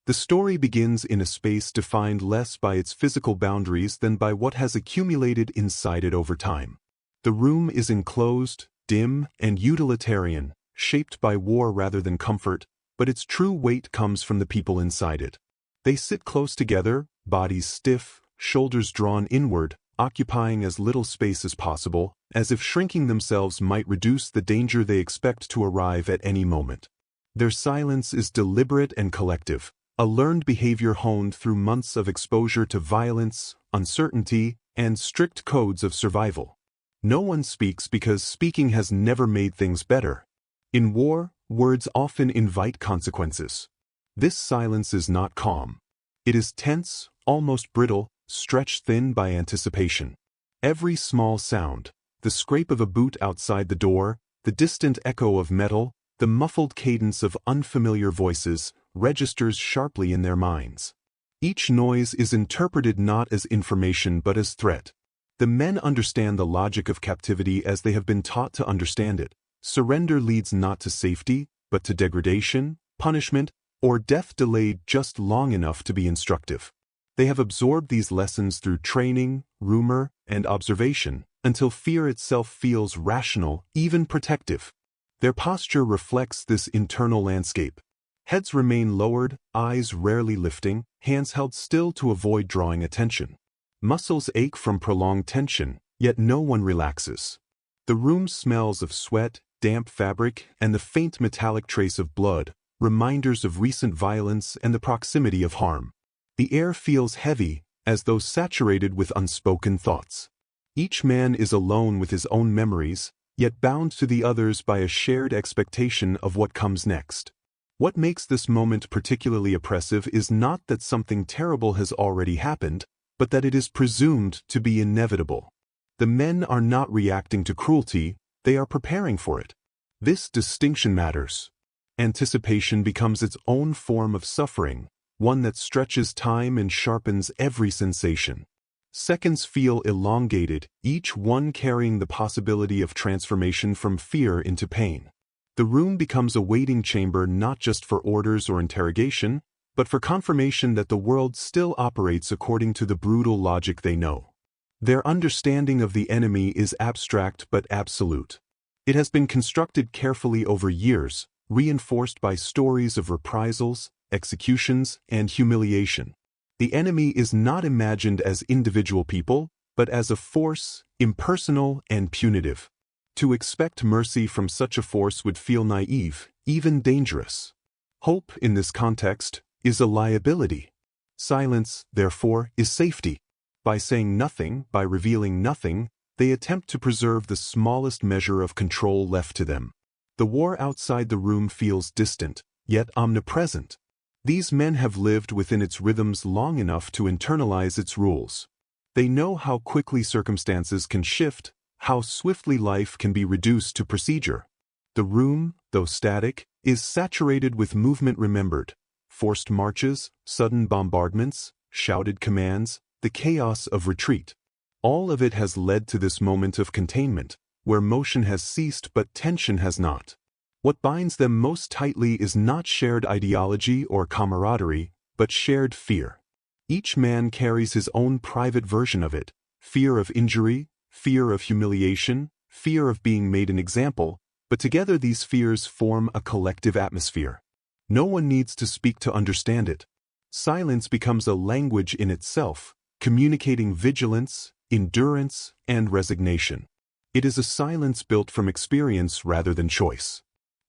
The story begins in a space defined less by its physical boundaries than by what has accumulated inside it over time. The room is enclosed, dim, and utilitarian, shaped by war rather than comfort, but its true weight comes from the people inside it. They sit close together, bodies stiff, shoulders drawn inward, occupying as little space as possible, as if shrinking themselves might reduce the danger they expect to arrive at any moment. Their silence is deliberate and collective, a learned behavior honed through months of exposure to violence, uncertainty, and strict codes of survival. No one speaks because speaking has never made things better. In war, words often invite consequences. This silence is not calm. It is tense, almost brittle, stretched thin by anticipation. Every small sound, the scrape of a boot outside the door, the distant echo of metal, the muffled cadence of unfamiliar voices, registers sharply in their minds. Each noise is interpreted not as information but as threat. The men understand the logic of captivity as they have been taught to understand it. Surrender leads not to safety, but to degradation, punishment, or death delayed just long enough to be instructive. They have absorbed these lessons through training, rumor, and observation, until fear itself feels rational, even protective. Their posture reflects this internal landscape. Heads remain lowered, eyes rarely lifting, hands held still to avoid drawing attention. Muscles ache from prolonged tension, yet no one relaxes. The room smells of sweat, damp fabric, and the faint metallic trace of blood, reminders of recent violence and the proximity of harm. The air feels heavy, as though saturated with unspoken thoughts. Each man is alone with his own memories, yet bound to the others by a shared expectation of what comes next. What makes this moment particularly oppressive is not that something terrible has already happened, but that it is presumed to be inevitable. The men are not reacting to cruelty, they are preparing for it. This distinction matters. Anticipation becomes its own form of suffering, one that stretches time and sharpens every sensation. Seconds feel elongated, each one carrying the possibility of transformation from fear into pain. The room becomes a waiting chamber not just for orders or interrogation, but for confirmation that the world still operates according to the brutal logic they know. Their understanding of the enemy is abstract but absolute. It has been constructed carefully over years, reinforced by stories of reprisals, executions, and humiliation. The enemy is not imagined as individual people, but as a force, impersonal and punitive. To expect mercy from such a force would feel naive, even dangerous. Hope, in this context, is a liability. Silence, therefore, is safety. By saying nothing, by revealing nothing, they attempt to preserve the smallest measure of control left to them. The war outside the room feels distant, yet omnipresent. These men have lived within its rhythms long enough to internalize its rules. They know how quickly circumstances can shift, how swiftly life can be reduced to procedure. The room, though static, is saturated with movement remembered. Forced marches, sudden bombardments, shouted commands, the chaos of retreat. All of it has led to this moment of containment, where motion has ceased but tension has not. What binds them most tightly is not shared ideology or camaraderie, but shared fear. Each man carries his own private version of it: fear of injury, fear of humiliation, fear of being made an example, but together these fears form a collective atmosphere. No one needs to speak to understand it. Silence becomes a language in itself, communicating vigilance, endurance, and resignation. It is a silence built from experience rather than choice.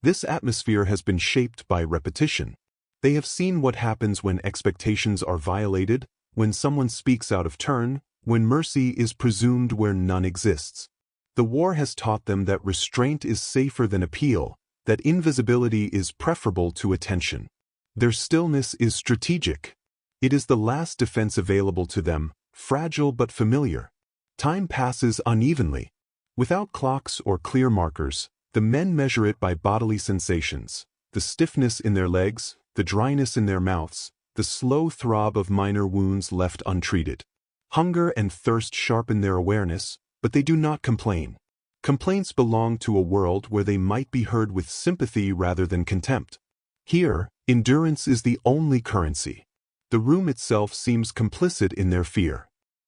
This atmosphere has been shaped by repetition. They have seen what happens when expectations are violated, when someone speaks out of turn, when mercy is presumed where none exists. The war has taught them that restraint is safer than appeal, that invisibility is preferable to attention. Their stillness is strategic. It is the last defense available to them, fragile but familiar. Time passes unevenly. Without clocks or clear markers, the men measure it by bodily sensations: the stiffness in their legs, the dryness in their mouths, the slow throb of minor wounds left untreated. Hunger and thirst sharpen their awareness, but they do not complain. Complaints belong to a world where they might be heard with sympathy rather than contempt. Here, endurance is the only currency. The room itself seems complicit in their fear.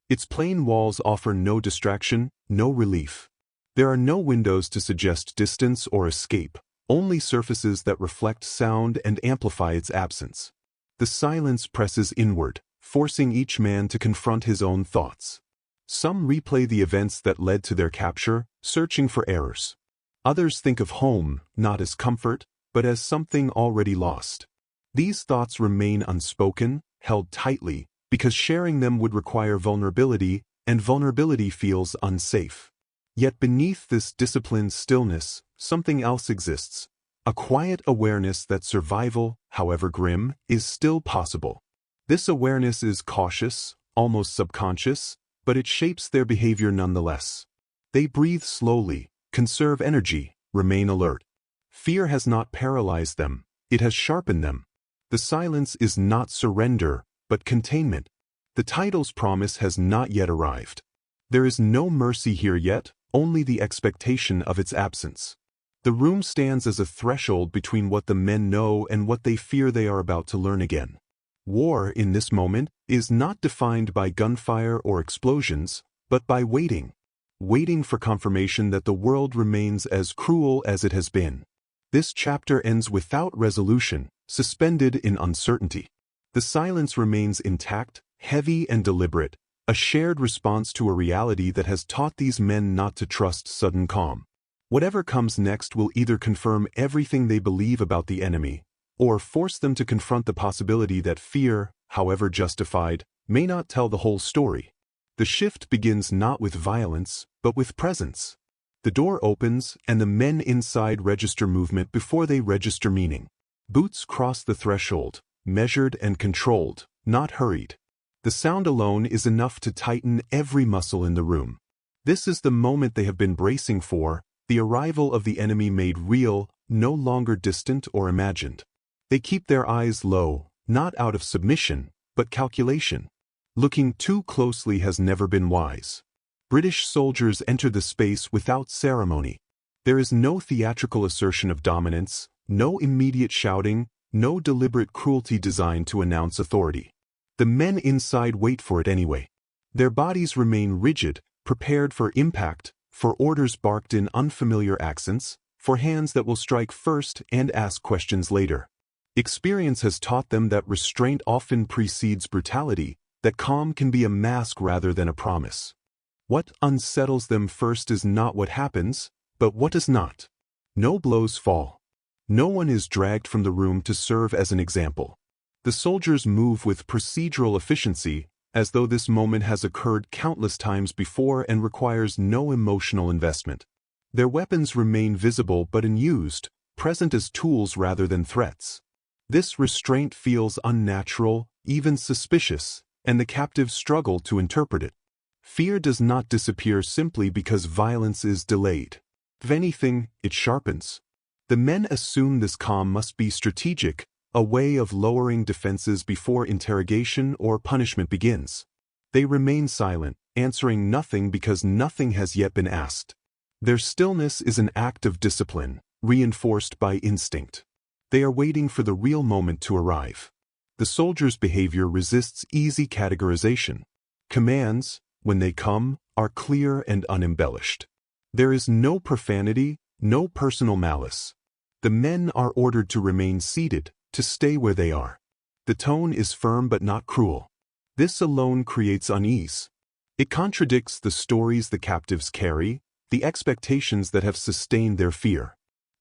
Its plain walls offer no distraction, no relief. There are no windows to suggest distance or escape, only surfaces that reflect sound and amplify its absence. The silence presses inward, forcing each man to confront his own thoughts. Some replay the events that led to their capture, searching for errors. Others think of home, not as comfort, but as something already lost. These thoughts remain unspoken, held tightly, because sharing them would require vulnerability, and vulnerability feels unsafe. Yet beneath this disciplined stillness, something else exists. A quiet awareness that survival, however grim, is still possible. This awareness is cautious, almost subconscious, but it shapes their behavior nonetheless. They breathe slowly, conserve energy, remain alert. Fear has not paralyzed them, it has sharpened them. The silence is not surrender, but containment. The title's promise has not yet arrived. There is no mercy here yet, only the expectation of its absence. The room stands as a threshold between what the men know and what they fear they are about to learn again. War, in this moment, is not defined by gunfire or explosions, but by waiting. Waiting for confirmation that the world remains as cruel as it has been. This chapter ends without resolution, suspended in uncertainty. The silence remains intact, heavy and deliberate, a shared response to a reality that has taught these men not to trust sudden calm. Whatever comes next will either confirm everything they believe about the enemy, or force them to confront the possibility that fear, however justified, may not tell the whole story. The shift begins not with violence, but with presence. The door opens, and the men inside register movement before they register meaning. Boots cross the threshold, measured and controlled, not hurried. The sound alone is enough to tighten every muscle in the room. This is the moment they have been bracing for, the arrival of the enemy made real, no longer distant or imagined. They keep their eyes low, not out of submission, but calculation. Looking too closely has never been wise. British soldiers enter the space without ceremony. There is no theatrical assertion of dominance, no immediate shouting, no deliberate cruelty designed to announce authority. The men inside wait for it anyway. Their bodies remain rigid, prepared for impact, for orders barked in unfamiliar accents, for hands that will strike first and ask questions later. Experience has taught them that restraint often precedes brutality, that calm can be a mask rather than a promise. What unsettles them first is not what happens, but what does not. No blows fall. No one is dragged from the room to serve as an example. The soldiers move with procedural efficiency, as though this moment has occurred countless times before and requires no emotional investment. Their weapons remain visible but unused, present as tools rather than threats. This restraint feels unnatural, even suspicious, and the captives struggle to interpret it. Fear does not disappear simply because violence is delayed. If anything, it sharpens. The men assume this calm must be strategic, a way of lowering defenses before interrogation or punishment begins. They remain silent, answering nothing because nothing has yet been asked. Their stillness is an act of discipline, reinforced by instinct. They are waiting for the real moment to arrive. The soldier's behavior resists easy categorization. Commands, when they come, are clear and unembellished. There is no profanity, no personal malice. The men are ordered to remain seated, to stay where they are. The tone is firm but not cruel. This alone creates unease. It contradicts the stories the captives carry, the expectations that have sustained their fear.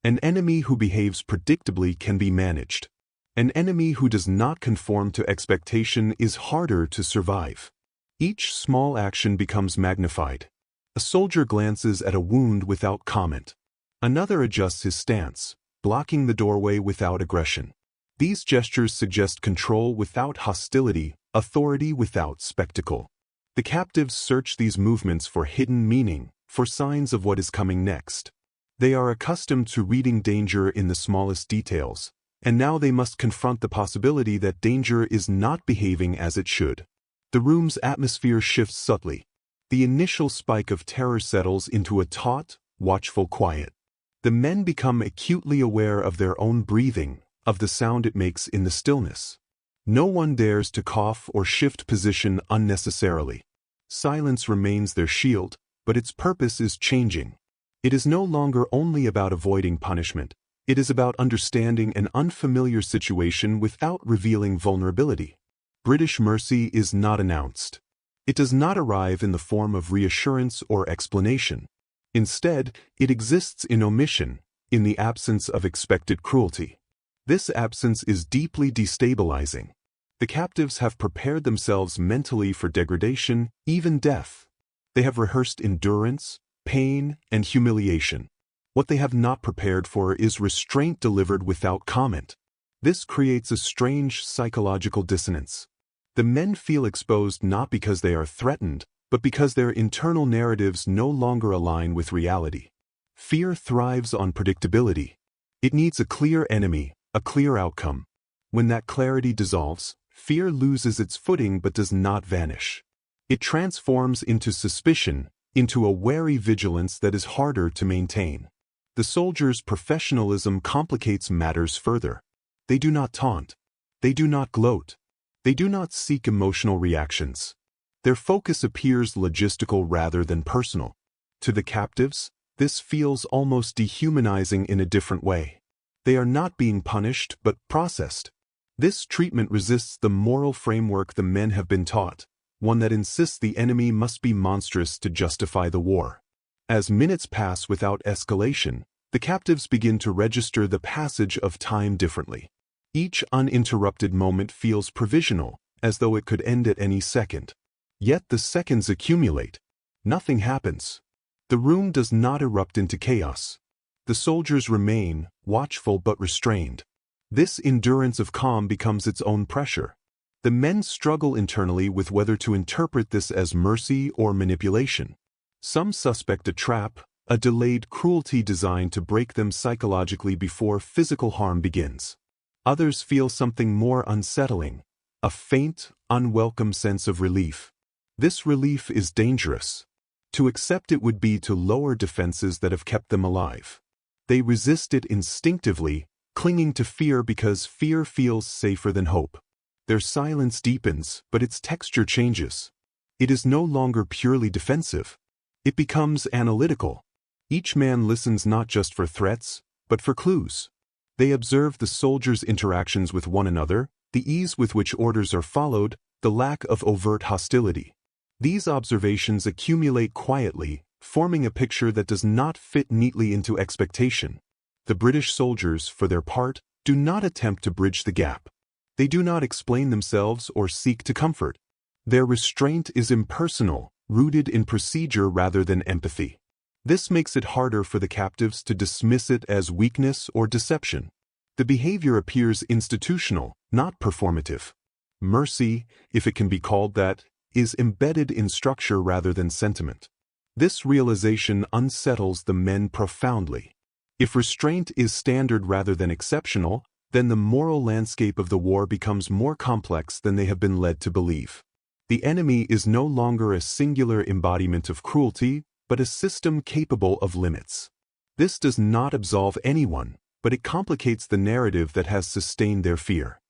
An enemy who behaves predictably can be managed. An enemy who does not conform to expectation is harder to survive. Each small action becomes magnified. A soldier glances at a wound without comment. Another adjusts his stance, blocking the doorway without aggression. These gestures suggest control without hostility, authority without spectacle. The captives search these movements for hidden meaning, for signs of what is coming next. They are accustomed to reading danger in the smallest details, and now they must confront the possibility that danger is not behaving as it should. The room's atmosphere shifts subtly. The initial spike of terror settles into a taut, watchful quiet. The men become acutely aware of their own breathing, of the sound it makes in the stillness. No one dares to cough or shift position unnecessarily. Silence remains their shield, but its purpose is changing. It is no longer only about avoiding punishment. It is about understanding an unfamiliar situation without revealing vulnerability. British mercy is not announced. It does not arrive in the form of reassurance or explanation. Instead, it exists in omission, in the absence of expected cruelty. This absence is deeply destabilizing. The captives have prepared themselves mentally for degradation, even death. They have rehearsed endurance, pain, and humiliation. What they have not prepared for is restraint delivered without comment. This creates a strange psychological dissonance. The men feel exposed not because they are threatened, but because their internal narratives no longer align with reality. Fear thrives on predictability. It needs a clear enemy, a clear outcome. When that clarity dissolves, fear loses its footing but does not vanish. It transforms into suspicion, into a wary vigilance that is harder to maintain. The soldiers' professionalism complicates matters further. They do not taunt. They do not gloat. They do not seek emotional reactions. Their focus appears logistical rather than personal. To the captives, this feels almost dehumanizing in a different way. They are not being punished but processed. This treatment resists the moral framework the men have been taught, one that insists the enemy must be monstrous to justify the war. As minutes pass without escalation, the captives begin to register the passage of time differently. Each uninterrupted moment feels provisional, as though it could end at any second. Yet the seconds accumulate. Nothing happens. The room does not erupt into chaos. The soldiers remain, watchful but restrained. This endurance of calm becomes its own pressure. The men struggle internally with whether to interpret this as mercy or manipulation. Some suspect a trap, a delayed cruelty designed to break them psychologically before physical harm begins. Others feel something more unsettling, a faint, unwelcome sense of relief. This relief is dangerous. To accept it would be to lower defenses that have kept them alive. They resist it instinctively, clinging to fear because fear feels safer than hope. Their silence deepens, but its texture changes. It is no longer purely defensive. It becomes analytical. Each man listens not just for threats, but for clues. They observe the soldiers' interactions with one another, the ease with which orders are followed, the lack of overt hostility. These observations accumulate quietly, forming a picture that does not fit neatly into expectation. The British soldiers, for their part, do not attempt to bridge the gap. They do not explain themselves or seek to comfort. Their restraint is impersonal, rooted in procedure rather than empathy. This makes it harder for the captives to dismiss it as weakness or deception. The behavior appears institutional, not performative. Mercy, if it can be called that, is embedded in structure rather than sentiment. This realization unsettles the men profoundly. If restraint is standard rather than exceptional, then the moral landscape of the war becomes more complex than they have been led to believe. The enemy is no longer a singular embodiment of cruelty, but a system capable of limits. This does not absolve anyone, but it complicates the narrative that has sustained their fear.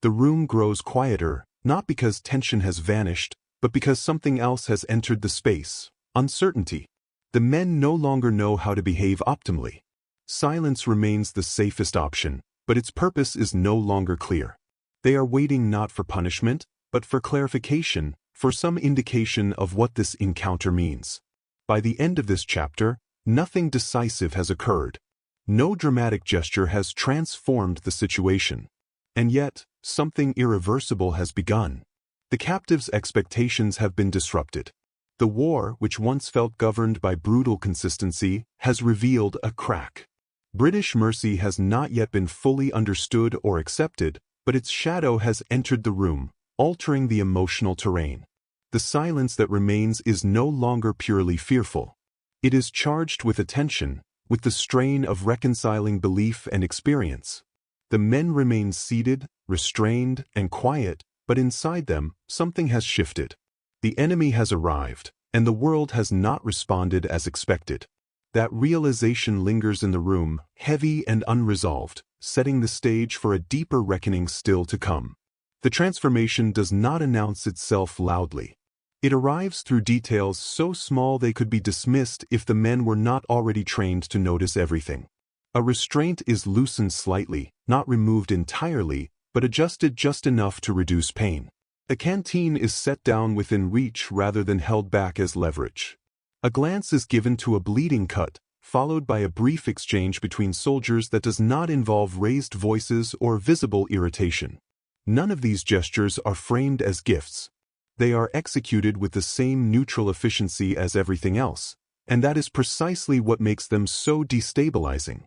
The room grows quieter, not because tension has vanished, but because something else has entered the space: uncertainty. The men no longer know how to behave optimally. Silence remains the safest option, but its purpose is no longer clear. They are waiting not for punishment, but for clarification, for some indication of what this encounter means. By the end of this chapter, nothing decisive has occurred. No dramatic gesture has transformed the situation. And yet, something irreversible has begun. The captives' expectations have been disrupted. The war, which once felt governed by brutal consistency, has revealed a crack. British mercy has not yet been fully understood or accepted, but its shadow has entered the room, altering the emotional terrain. The silence that remains is no longer purely fearful. It is charged with attention, with the strain of reconciling belief and experience. The men remain seated, restrained, and quiet, but inside them, something has shifted. The enemy has arrived, and the world has not responded as expected. That realization lingers in the room, heavy and unresolved, setting the stage for a deeper reckoning still to come. The transformation does not announce itself loudly. It arrives through details so small they could be dismissed if the men were not already trained to notice everything. A restraint is loosened slightly, not removed entirely, but adjusted just enough to reduce pain. A canteen is set down within reach rather than held back as leverage. A glance is given to a bleeding cut, followed by a brief exchange between soldiers that does not involve raised voices or visible irritation. None of these gestures are framed as gifts. They are executed with the same neutral efficiency as everything else, and that is precisely what makes them so destabilizing.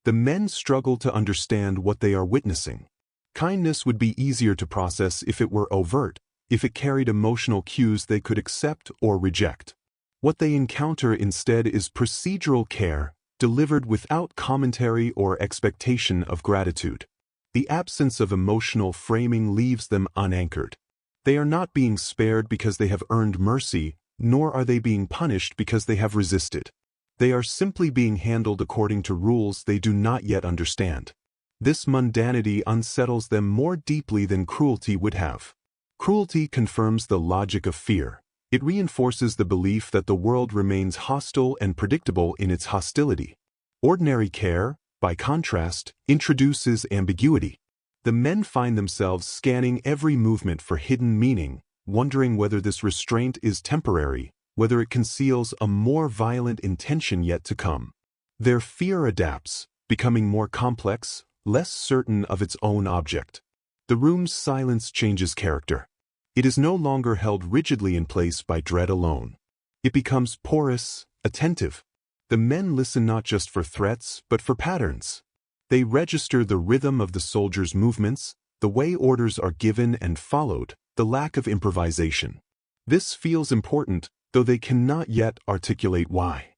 The men struggle to understand what they are witnessing. Kindness would be easier to process if it were overt, if it carried emotional cues they could accept or reject. What they encounter instead is procedural care, delivered without commentary or expectation of gratitude. The absence of emotional framing leaves them unanchored. They are not being spared because they have earned mercy, nor are they being punished because they have resisted. They are simply being handled according to rules they do not yet understand. This mundanity unsettles them more deeply than cruelty would have. Cruelty confirms the logic of fear. It reinforces the belief that the world remains hostile and predictable in its hostility. Ordinary care, by contrast, introduces ambiguity. The men find themselves scanning every movement for hidden meaning, wondering whether this restraint is temporary, whether it conceals a more violent intention yet to come. Their fear adapts, becoming more complex, less certain of its own object. The room's silence changes character. It is no longer held rigidly in place by dread alone. It becomes porous, attentive. The men listen not just for threats, but for patterns. They register the rhythm of the soldiers' movements, the way orders are given and followed, the lack of improvisation. This feels important, though they cannot yet articulate why.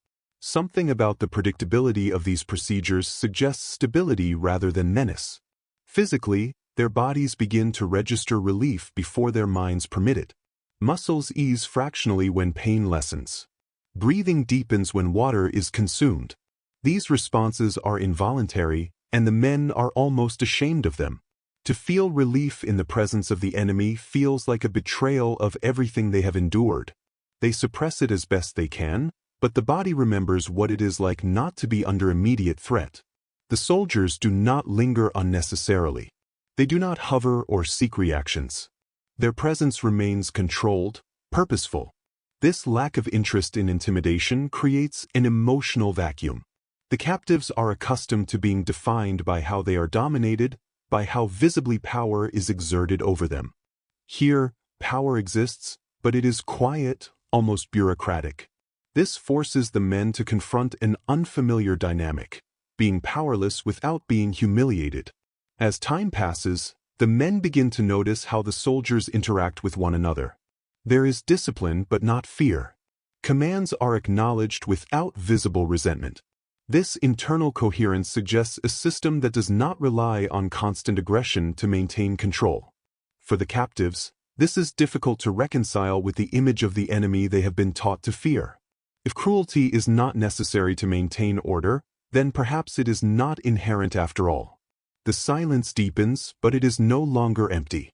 Something about the predictability of these procedures suggests stability rather than menace. Physically, their bodies begin to register relief before their minds permit it. Muscles ease fractionally when pain lessens. Breathing deepens when water is consumed. These responses are involuntary, and the men are almost ashamed of them. To feel relief in the presence of the enemy feels like a betrayal of everything they have endured. They suppress it as best they can, but the body remembers what it is like not to be under immediate threat. The soldiers do not linger unnecessarily. They do not hover or seek reactions. Their presence remains controlled, purposeful. This lack of interest in intimidation creates an emotional vacuum. The captives are accustomed to being defined by how they are dominated, by how visibly power is exerted over them. Here, power exists, but it is quiet, almost bureaucratic. This forces the men to confront an unfamiliar dynamic, being powerless without being humiliated. As time passes, the men begin to notice how the soldiers interact with one another. There is discipline but not fear. Commands are acknowledged without visible resentment. This internal coherence suggests a system that does not rely on constant aggression to maintain control. For the captives, this is difficult to reconcile with the image of the enemy they have been taught to fear. If cruelty is not necessary to maintain order, then perhaps it is not inherent after all. The silence deepens, but it is no longer empty.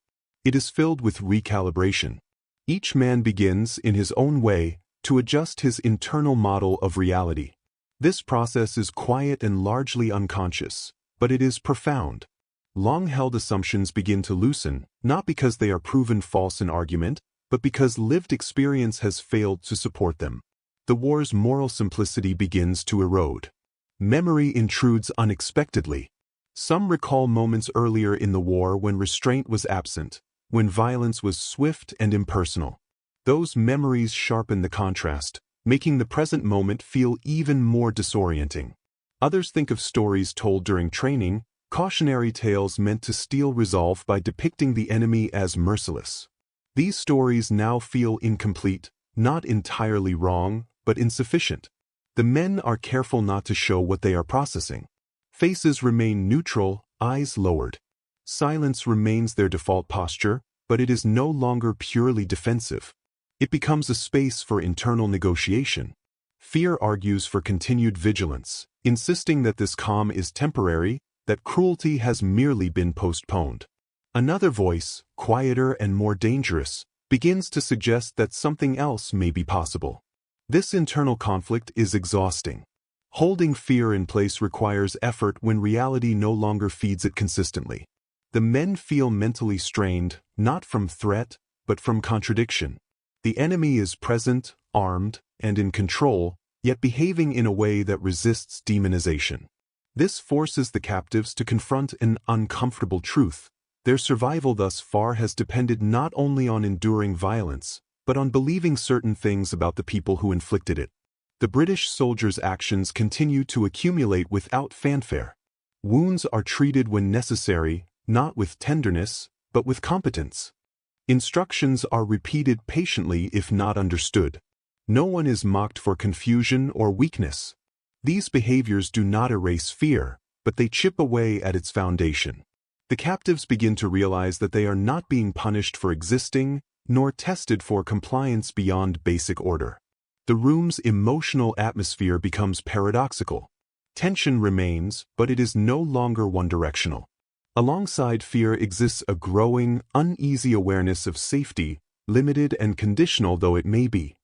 It is filled with recalibration. Each man begins, in his own way, to adjust his internal model of reality. This process is quiet and largely unconscious, but it is profound. Long-held assumptions begin to loosen, not because they are proven false in argument, but because lived experience has failed to support them. The war's moral simplicity begins to erode. Memory intrudes unexpectedly. Some recall moments earlier in the war when restraint was absent, when violence was swift and impersonal. Those memories sharpen the contrast, making the present moment feel even more disorienting. Others think of stories told during training, cautionary tales meant to steel resolve by depicting the enemy as merciless. These stories now feel incomplete, not entirely wrong, but insufficient. The men are careful not to show what they are processing. Faces remain neutral, eyes lowered. Silence remains their default posture, but it is no longer purely defensive. It becomes a space for internal negotiation. Fear argues for continued vigilance, insisting that this calm is temporary, that cruelty has merely been postponed. Another voice, quieter and more dangerous, begins to suggest that something else may be possible. This internal conflict is exhausting. Holding fear in place requires effort when reality no longer feeds it consistently. The men feel mentally strained, not from threat, but from contradiction. The enemy is present, armed, and in control, yet behaving in a way that resists demonization. This forces the captives to confront an uncomfortable truth. Their survival thus far has depended not only on enduring violence, but on believing certain things about the people who inflicted it. The British soldiers' actions continue to accumulate without fanfare. Wounds are treated when necessary, not with tenderness, but with competence. Instructions are repeated patiently if not understood. No one is mocked for confusion or weakness. These behaviors do not erase fear, but they chip away at its foundation. The captives begin to realize that they are not being punished for existing, nor tested for compliance beyond basic order. The room's emotional atmosphere becomes paradoxical. Tension remains, but it is no longer one-directional. Alongside fear exists a growing, uneasy awareness of safety, limited and conditional though it may be.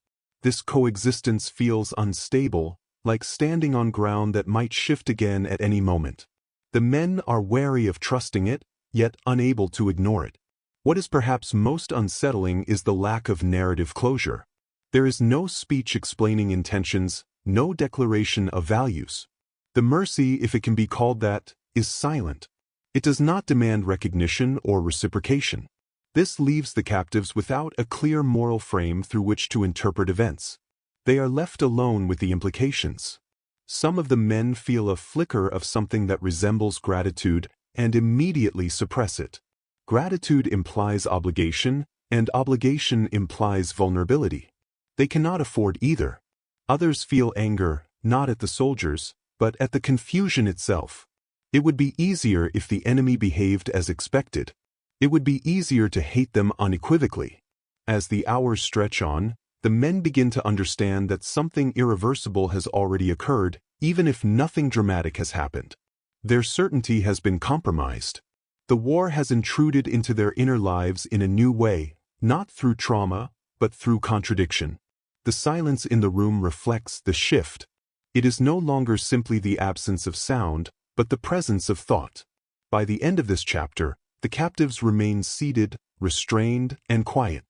This coexistence feels unstable, like standing on ground that might shift again at any moment. The men are wary of trusting it, yet unable to ignore it. What is perhaps most unsettling is the lack of narrative closure. There is no speech explaining intentions, no declaration of values. The mercy, if it can be called that, is silent. It does not demand recognition or reciprocation. This leaves the captives without a clear moral frame through which to interpret events. They are left alone with the implications. Some of the men feel a flicker of something that resembles gratitude and immediately suppress it. Gratitude implies obligation, and obligation implies vulnerability. They cannot afford either. Others feel anger, not at the soldiers, but at the confusion itself. It would be easier if the enemy behaved as expected. It would be easier to hate them unequivocally. As the hours stretch on, the men begin to understand that something irreversible has already occurred, even if nothing dramatic has happened. Their certainty has been compromised. The war has intruded into their inner lives in a new way, not through trauma, but through contradiction. The silence in the room reflects the shift. It is no longer simply the absence of sound, but the presence of thought. By the end of this chapter, the captives remain seated, restrained, and quiet.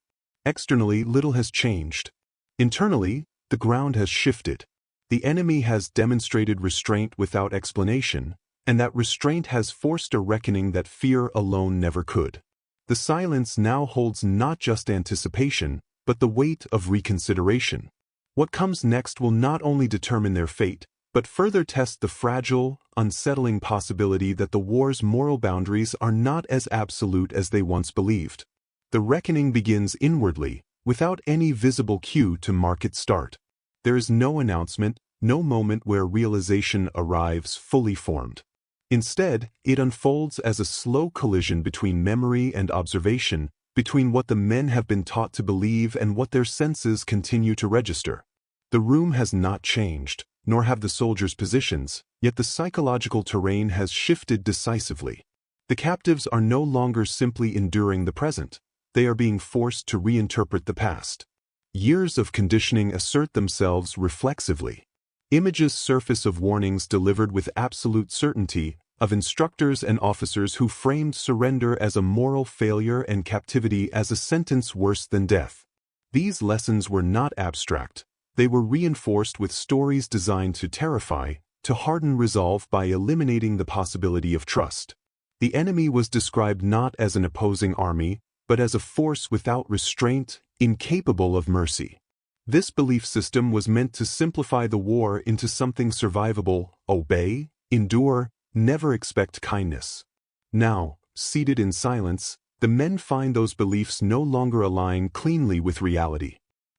Externally, little has changed. Internally, the ground has shifted. The enemy has demonstrated restraint without explanation, and that restraint has forced a reckoning that fear alone never could. The silence now holds not just anticipation, but the weight of reconsideration. What comes next will not only determine their fate, but further test the fragile, unsettling possibility that the war's moral boundaries are not as absolute as they once believed. The reckoning begins inwardly, without any visible cue to mark its start. There is no announcement, no moment where realization arrives fully formed. Instead, it unfolds as a slow collision between memory and observation, between what the men have been taught to believe and what their senses continue to register. The room has not changed, nor have the soldiers' positions, yet the psychological terrain has shifted decisively. The captives are no longer simply enduring the present. They are being forced to reinterpret the past. Years of conditioning assert themselves reflexively. Images surface of warnings delivered with absolute certainty, of instructors and officers who framed surrender as a moral failure and captivity as a sentence worse than death. These lessons were not abstract. They were reinforced with stories designed to terrify, to harden resolve by eliminating the possibility of trust. The enemy was described not as an opposing army, but as a force without restraint, incapable of mercy. This belief system was meant to simplify the war into something survivable: obey, endure, never expect kindness. Now, seated in silence, the men find those beliefs no longer align cleanly with reality.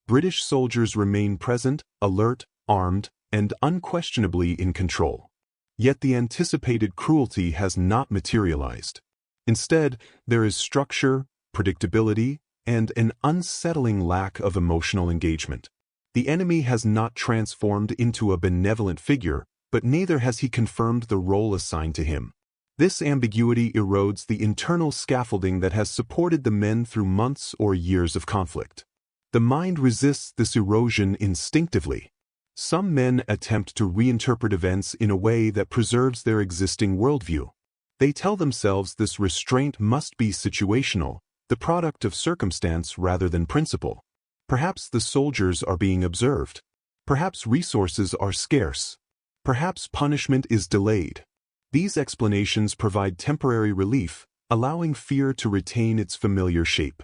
British soldiers remain present, alert, armed, and unquestionably in control. Yet the anticipated cruelty has not materialized. Instead, there is structure, predictability, and an unsettling lack of emotional engagement. The enemy has not transformed into a benevolent figure, but neither has he confirmed the role assigned to him. This ambiguity erodes the internal scaffolding that has supported the men through months or years of conflict. The mind resists this erosion instinctively. Some men attempt to reinterpret events in a way that preserves their existing worldview. They tell themselves this restraint must be situational, the product of circumstance rather than principle. Perhaps the soldiers are being observed. Perhaps resources are scarce. Perhaps punishment is delayed. These explanations provide temporary relief, allowing fear to retain its familiar shape.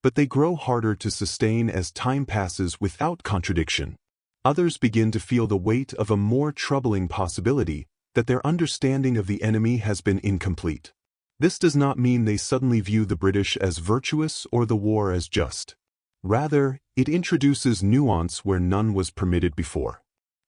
But they grow harder to sustain as time passes without contradiction. Others begin to feel the weight of a more troubling possibility, that their understanding of the enemy has been incomplete. This does not mean they suddenly view the British as virtuous or the war as just. Rather, it introduces nuance where none was permitted before.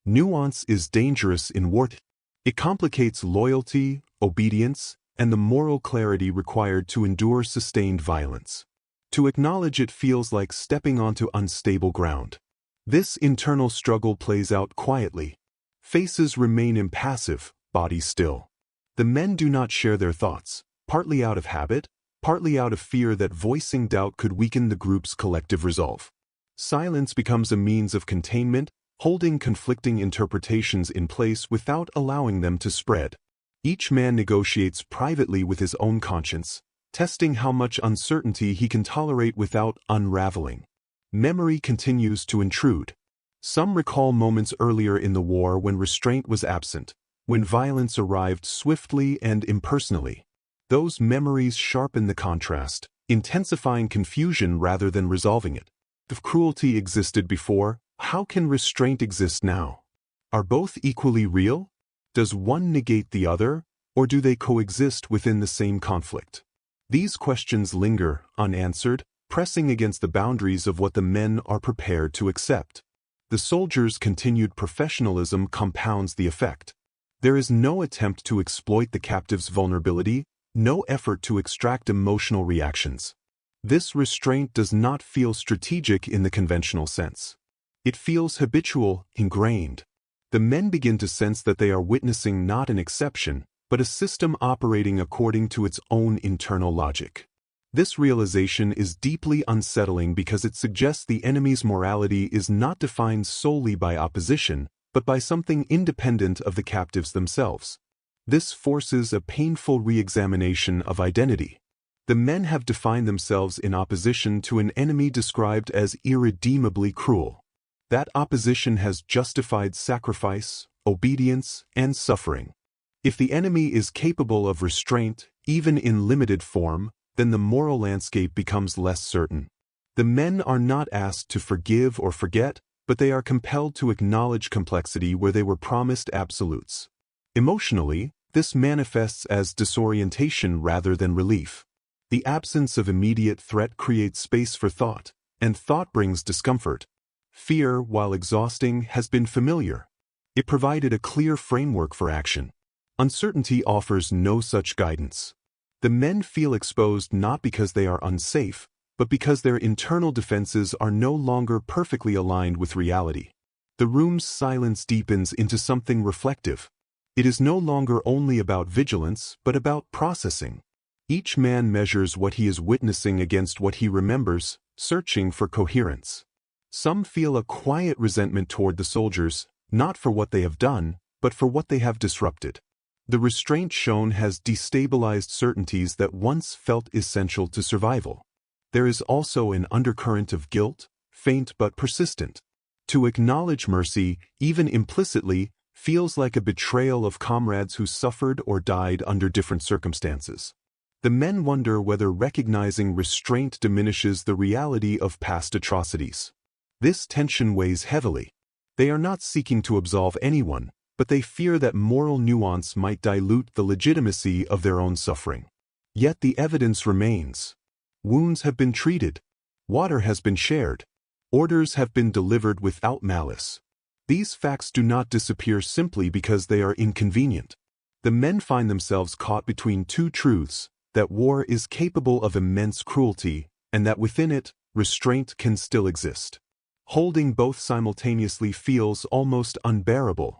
Nuance is dangerous in wartime. It complicates loyalty, obedience, and the moral clarity required to endure sustained violence. To acknowledge it feels like stepping onto unstable ground. This internal struggle plays out quietly. Faces remain impassive, bodies still. The men do not share their thoughts, partly out of habit, partly out of fear that voicing doubt could weaken the group's collective resolve. Silence becomes a means of containment, holding conflicting interpretations in place without allowing them to spread. Each man negotiates privately with his own conscience, testing how much uncertainty he can tolerate without unraveling. Memory continues to intrude. Some recall moments earlier in the war when restraint was absent, when violence arrived swiftly and impersonally. Those memories sharpen the contrast, intensifying confusion rather than resolving it. If cruelty existed before, how can restraint exist now? Are both equally real? Does one negate the other, or do they coexist within the same conflict? These questions linger, unanswered, pressing against the boundaries of what the men are prepared to accept. The soldiers' continued professionalism compounds the effect. There is no attempt to exploit the captive's vulnerability, no effort to extract emotional reactions. This restraint does not feel strategic in the conventional sense. It feels habitual, ingrained. The men begin to sense that they are witnessing not an exception, but a system operating according to its own internal logic. This realization is deeply unsettling because it suggests the enemy's morality is not defined solely by opposition, but by something independent of the captives themselves. This forces a painful re-examination of identity. The men have defined themselves in opposition to an enemy described as irredeemably cruel. That opposition has justified sacrifice, obedience, and suffering. If the enemy is capable of restraint, even in limited form, then the moral landscape becomes less certain. The men are not asked to forgive or forget, but they are compelled to acknowledge complexity where they were promised absolutes. Emotionally, this manifests as disorientation rather than relief. The absence of immediate threat creates space for thought, and thought brings discomfort. Fear, while exhausting, has been familiar. It provided a clear framework for action. Uncertainty offers no such guidance. The men feel exposed not because they are unsafe, but because their internal defenses are no longer perfectly aligned with reality. The room's silence deepens into something reflective. It is no longer only about vigilance, but about processing. Each man measures what he is witnessing against what he remembers, searching for coherence. Some feel a quiet resentment toward the soldiers, not for what they have done, but for what they have disrupted. The restraint shown has destabilized certainties that once felt essential to survival. There is also an undercurrent of guilt, faint but persistent. To acknowledge mercy, even implicitly, feels like a betrayal of comrades who suffered or died under different circumstances. The men wonder whether recognizing restraint diminishes the reality of past atrocities. This tension weighs heavily. They are not seeking to absolve anyone, but they fear that moral nuance might dilute the legitimacy of their own suffering. Yet the evidence remains. Wounds have been treated. Water has been shared. Orders have been delivered without malice. These facts do not disappear simply because they are inconvenient. The men find themselves caught between two truths, that war is capable of immense cruelty, and that within it, restraint can still exist. Holding both simultaneously feels almost unbearable.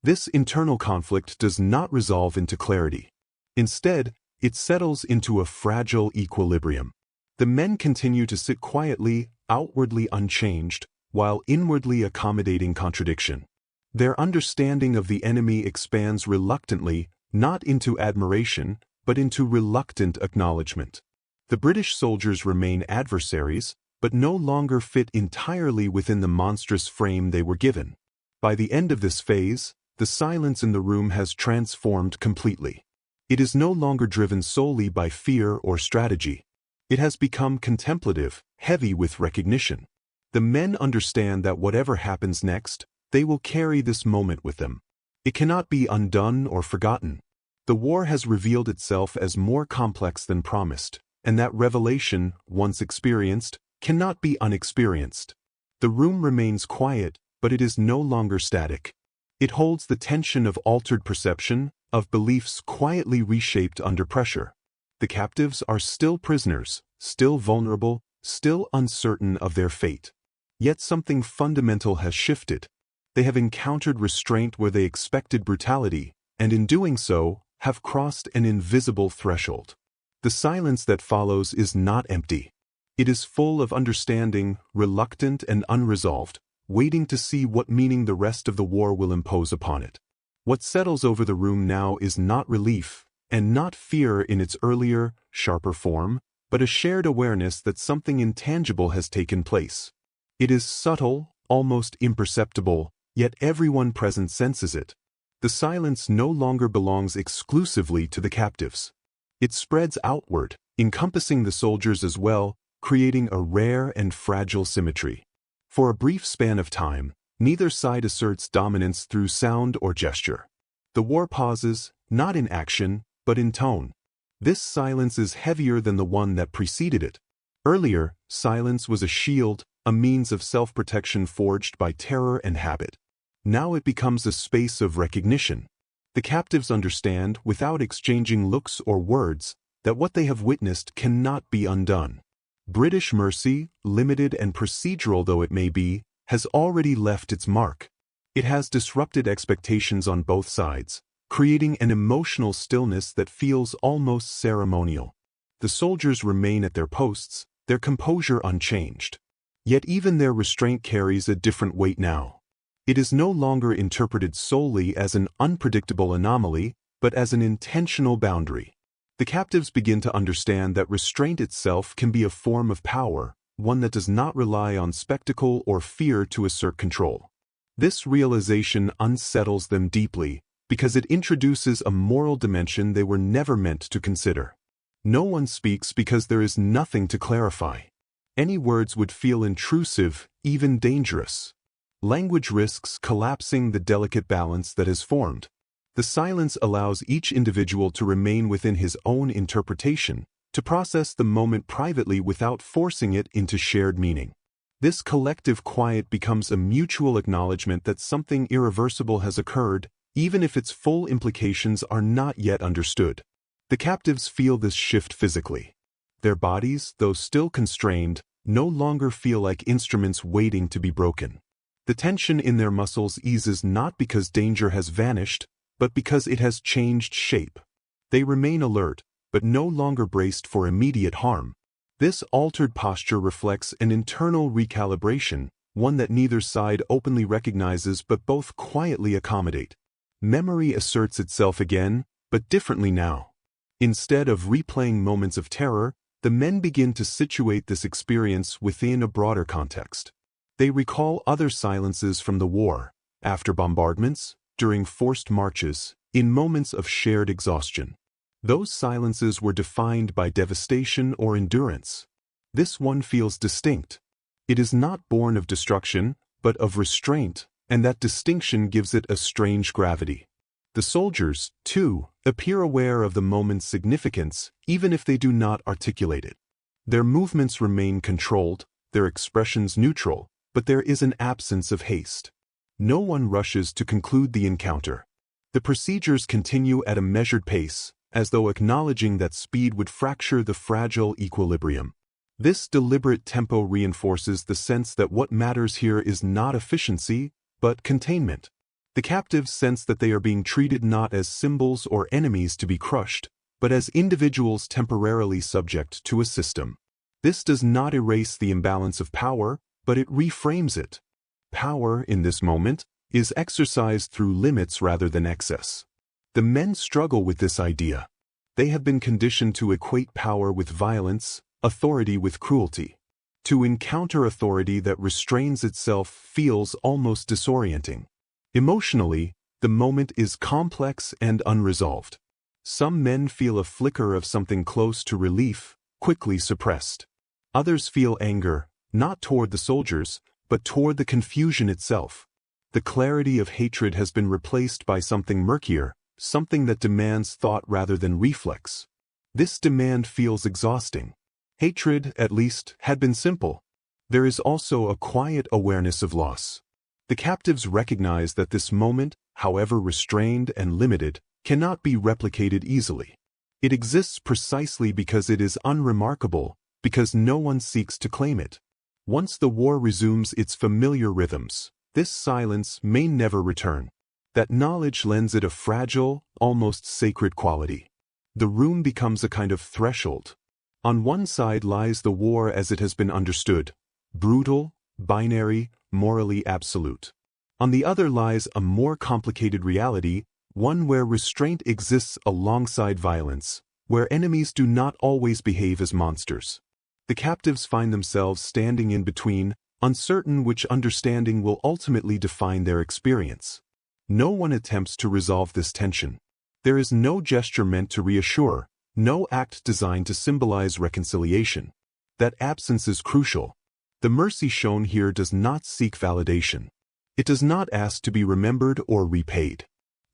This internal conflict does not resolve into clarity. Instead, it settles into a fragile equilibrium. The men continue to sit quietly, outwardly unchanged, while inwardly accommodating contradiction. Their understanding of the enemy expands reluctantly, not into admiration, but into reluctant acknowledgement. The British soldiers remain adversaries, but no longer fit entirely within the monstrous frame they were given. By the end of this phase, the silence in the room has transformed completely. It is no longer driven solely by fear or strategy. It has become contemplative, heavy with recognition. The men understand that whatever happens next, they will carry this moment with them. It cannot be undone or forgotten. The war has revealed itself as more complex than promised, and that revelation, once experienced, cannot be unexperienced. The room remains quiet, but it is no longer static. It holds the tension of altered perception, of beliefs quietly reshaped under pressure. The captives are still prisoners, still vulnerable, still uncertain of their fate. Yet something fundamental has shifted. They have encountered restraint where they expected brutality, and in doing so, have crossed an invisible threshold. The silence that follows is not empty. It is full of understanding, reluctant and unresolved, waiting to see what meaning the rest of the war will impose upon it. What settles over the room now is not relief, and not fear in its earlier, sharper form, but a shared awareness that something intangible has taken place. It is subtle, almost imperceptible, yet everyone present senses it. The silence no longer belongs exclusively to the captives. It spreads outward, encompassing the soldiers as well, creating a rare and fragile symmetry. For a brief span of time, neither side asserts dominance through sound or gesture. The war pauses, not in action, but in tone. This silence is heavier than the one that preceded it. Earlier, silence was a shield, a means of self-protection forged by terror and habit. Now it becomes a space of recognition. The captives understand, without exchanging looks or words, that what they have witnessed cannot be undone. British mercy, limited and procedural though it may be, has already left its mark. It has disrupted expectations on both sides, creating an emotional stillness that feels almost ceremonial. The soldiers remain at their posts, their composure unchanged. Yet even their restraint carries a different weight now. It is no longer interpreted solely as an unpredictable anomaly, but as an intentional boundary. The captives begin to understand that restraint itself can be a form of power, one that does not rely on spectacle or fear to assert control. This realization unsettles them deeply, because it introduces a moral dimension they were never meant to consider. No one speaks because there is nothing to clarify. Any words would feel intrusive, even dangerous. Language risks collapsing the delicate balance that has formed. The silence allows each individual to remain within his own interpretation, to process the moment privately without forcing it into shared meaning. This collective quiet becomes a mutual acknowledgement that something irreversible has occurred, even if its full implications are not yet understood. The captives feel this shift physically. Their bodies, though still constrained, no longer feel like instruments waiting to be broken. The tension in their muscles eases not because danger has vanished, but because it has changed shape. They remain alert, but no longer braced for immediate harm. This altered posture reflects an internal recalibration, one that neither side openly recognizes but both quietly accommodate. Memory asserts itself again, but differently now. Instead of replaying moments of terror, the men begin to situate this experience within a broader context. They recall other silences from the war, after bombardments, during forced marches, in moments of shared exhaustion. Those silences were defined by devastation or endurance. This one feels distinct. It is not born of destruction, but of restraint, and that distinction gives it a strange gravity. The soldiers, too, appear aware of the moment's significance, even if they do not articulate it. Their movements remain controlled, their expressions neutral, but there is an absence of haste. No one rushes to conclude the encounter. The procedures continue at a measured pace, as though acknowledging that speed would fracture the fragile equilibrium. This deliberate tempo reinforces the sense that what matters here is not efficiency, but containment. The captives sense that they are being treated not as symbols or enemies to be crushed, but as individuals temporarily subject to a system. This does not erase the imbalance of power, but it reframes it. Power, in this moment, is exercised through limits rather than excess. The men struggle with this idea. They have been conditioned to equate power with violence, authority with cruelty. To encounter authority that restrains itself feels almost disorienting. Emotionally, the moment is complex and unresolved. Some men feel a flicker of something close to relief, quickly suppressed. Others feel anger, not toward the soldiers, but toward the confusion itself. The clarity of hatred has been replaced by something murkier, something that demands thought rather than reflex. This demand feels exhausting. Hatred, at least, had been simple. There is also a quiet awareness of loss. The captives recognize that this moment, however restrained and limited, cannot be replicated easily. It exists precisely because it is unremarkable, because no one seeks to claim it. Once the war resumes its familiar rhythms, this silence may never return. That knowledge lends it a fragile, almost sacred quality. The room becomes a kind of threshold. On one side lies the war as it has been understood, brutal, binary, morally absolute. On the other lies a more complicated reality, one where restraint exists alongside violence, where enemies do not always behave as monsters. The captives find themselves standing in between, uncertain which understanding will ultimately define their experience. No one attempts to resolve this tension. There is no gesture meant to reassure, no act designed to symbolize reconciliation. That absence is crucial. The mercy shown here does not seek validation. It does not ask to be remembered or repaid.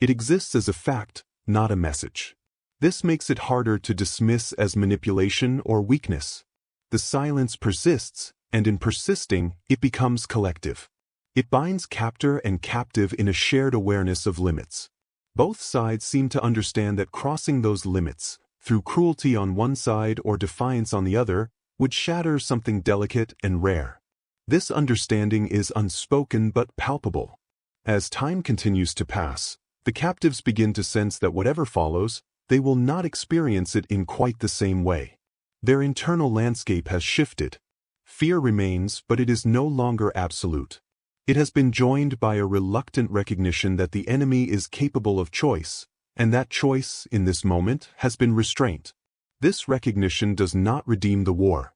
It exists as a fact, not a message. This makes it harder to dismiss as manipulation or weakness. The silence persists, and in persisting, it becomes collective. It binds captor and captive in a shared awareness of limits. Both sides seem to understand that crossing those limits, through cruelty on one side or defiance on the other, would shatter something delicate and rare. This understanding is unspoken but palpable. As time continues to pass, the captives begin to sense that whatever follows, they will not experience it in quite the same way. Their internal landscape has shifted. Fear remains, but it is no longer absolute. It has been joined by a reluctant recognition that the enemy is capable of choice, and that choice, in this moment, has been restraint. This recognition does not redeem the war.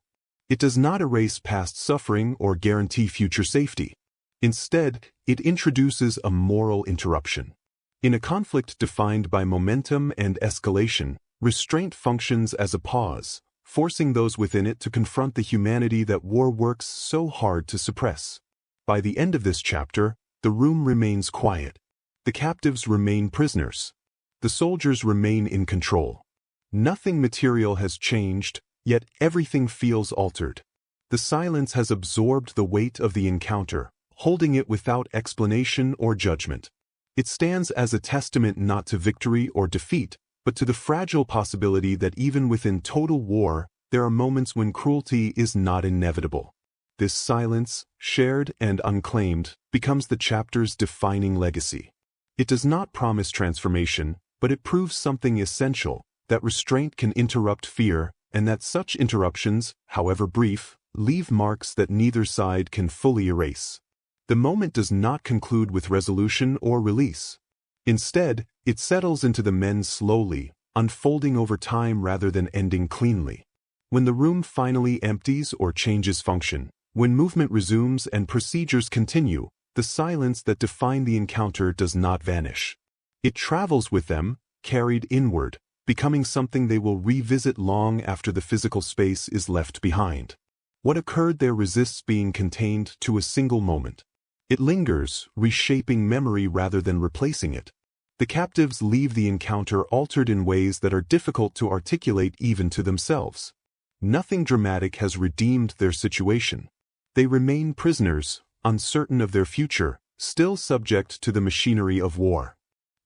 It does not erase past suffering or guarantee future safety. Instead, it introduces a moral interruption. In a conflict defined by momentum and escalation, restraint functions as a pause, forcing those within it to confront the humanity that war works so hard to suppress. By the end of this chapter, the room remains quiet. The captives remain prisoners. The soldiers remain in control. Nothing material has changed, yet everything feels altered. The silence has absorbed the weight of the encounter, holding it without explanation or judgment. It stands as a testament not to victory or defeat, but to the fragile possibility that even within total war, there are moments when cruelty is not inevitable. This silence, shared and unclaimed, becomes the chapter's defining legacy. It does not promise transformation, but it proves something essential, that restraint can interrupt fear, and that such interruptions, however brief, leave marks that neither side can fully erase. The moment does not conclude with resolution or release. Instead, it settles into the men slowly, unfolding over time rather than ending cleanly. When the room finally empties or changes function, when movement resumes and procedures continue, the silence that defined the encounter does not vanish. It travels with them, carried inward, becoming something they will revisit long after the physical space is left behind. What occurred there resists being contained to a single moment. It lingers, reshaping memory rather than replacing it. The captives leave the encounter altered in ways that are difficult to articulate even to themselves. Nothing dramatic has redeemed their situation. They remain prisoners, uncertain of their future, still subject to the machinery of war.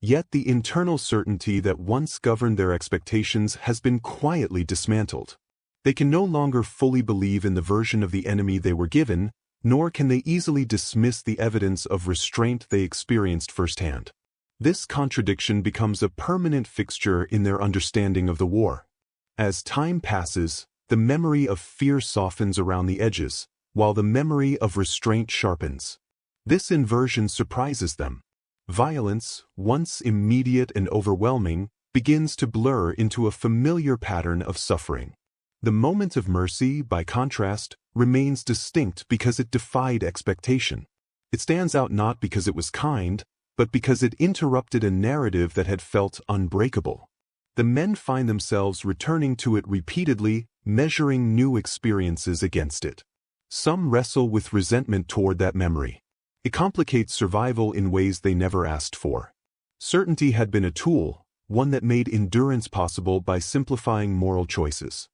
Yet the internal certainty that once governed their expectations has been quietly dismantled. They can no longer fully believe in the version of the enemy they were given, nor can they easily dismiss the evidence of restraint they experienced firsthand. This contradiction becomes a permanent fixture in their understanding of the war. As time passes, the memory of fear softens around the edges, while the memory of restraint sharpens. This inversion surprises them. Violence, once immediate and overwhelming, begins to blur into a familiar pattern of suffering. The moment of mercy, by contrast, remains distinct because it defied expectation. It stands out not because it was kind, but because it interrupted a narrative that had felt unbreakable. The men find themselves returning to it repeatedly, measuring new experiences against it. Some wrestle with resentment toward that memory. It complicates survival in ways they never asked for. Certainty had been a tool, one that made endurance possible by simplifying moral choices.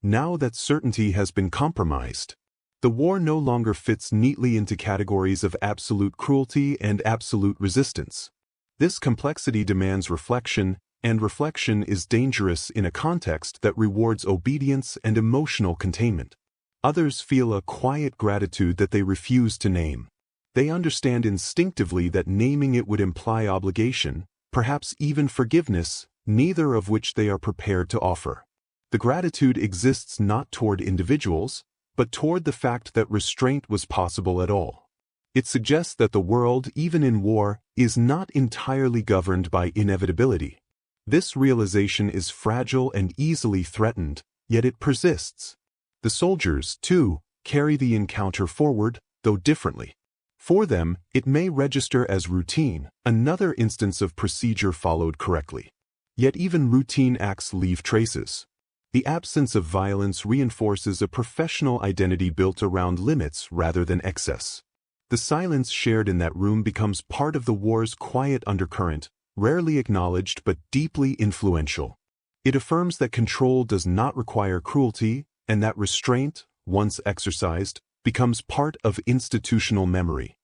Now that certainty has been compromised, the war no longer fits neatly into categories of absolute cruelty and absolute resistance. This complexity demands reflection, and reflection is dangerous in a context that rewards obedience and emotional containment. Others feel a quiet gratitude that they refuse to name. They understand instinctively that naming it would imply obligation, perhaps even forgiveness, neither of which they are prepared to offer. The gratitude exists not toward individuals, but toward the fact that restraint was possible at all. It suggests that the world, even in war, is not entirely governed by inevitability. This realization is fragile and easily threatened, yet it persists. The soldiers, too, carry the encounter forward, though differently. For them, it may register as routine, another instance of procedure followed correctly. Yet even routine acts leave traces. The absence of violence reinforces a professional identity built around limits rather than excess. The silence shared in that room becomes part of the war's quiet undercurrent, rarely acknowledged but deeply influential. It affirms that control does not require cruelty, and that restraint, once exercised, becomes part of institutional memory.